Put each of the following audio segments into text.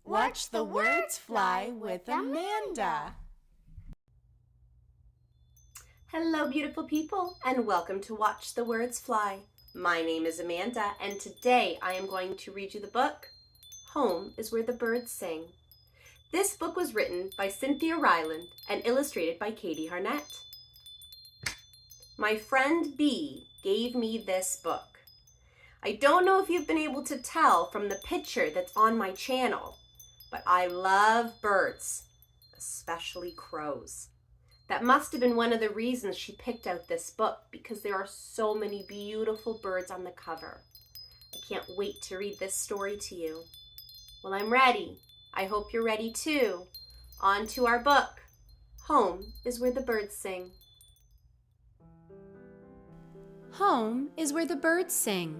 Watch the words fly with Amanda. Hello, beautiful people, and welcome to Watch the Words Fly. My name is Amanda, and today I am going to read you the book, Home is Where the Birds Sing. This book was written by Cynthia Rylant and illustrated by Harnett. My friend B gave me this book. I don't know if you've been able to tell from the picture that's on my channel, but I love birds, especially crows. That must have been one of the reasons she picked out this book, because there are so many beautiful birds on the cover. I can't wait to read this story to you. Well, I'm ready. I hope you're ready too. On to our book. Home is Where the Birds Sing. Home is Where the Birds Sing.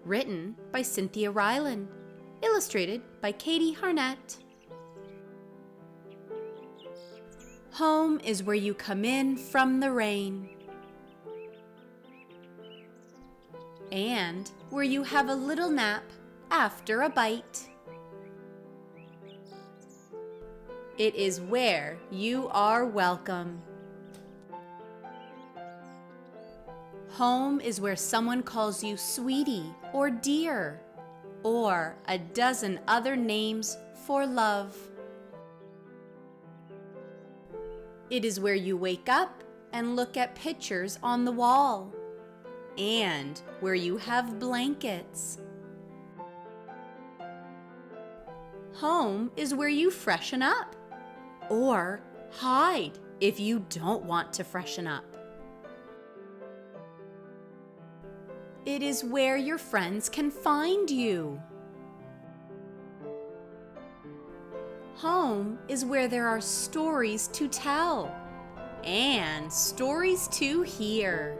Written by Cynthia Rylant. Illustrated by Harnett. Home is where you come in from the rain, and where you have a little nap after a bite. It is where you are welcome. Home is where someone calls you sweetie or dear, or a dozen other names for love. It is where you wake up and look at pictures on the wall, and where you have blankets. Home is where you freshen up, or hide if you don't want to freshen up. It is where your friends can find you. Home is where there are stories to tell and stories to hear.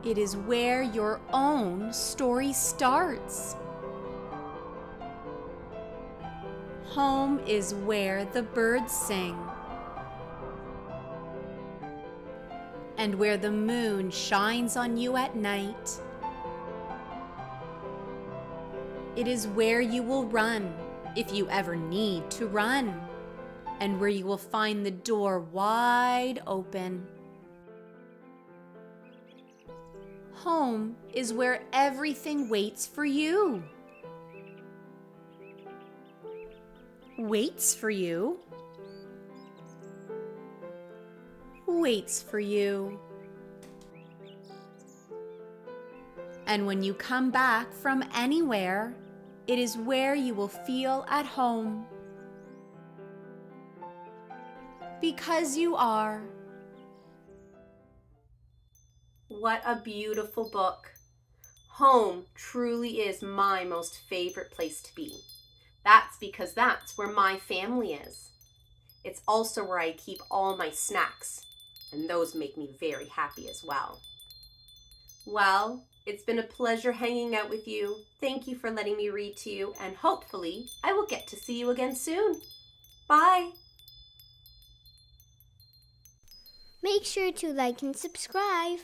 It is where your own story starts. Home is where the birds sing, and where the moon shines on you at night. It is where you will run if you ever need to run, and where you will find the door wide open. Home is where everything waits for you. Waits for you. Waits for you. And when you come back from anywhere, it is where you will feel at home. Because you are. What a beautiful book. Home truly is my most favorite place to be. That's because that's where my family is. It's also where I keep all my snacks, and those make me very happy as well. Well, it's been a pleasure hanging out with you. Thank you for letting me read to you, and hopefully I will get to see you again soon. Bye! Make sure to like and subscribe.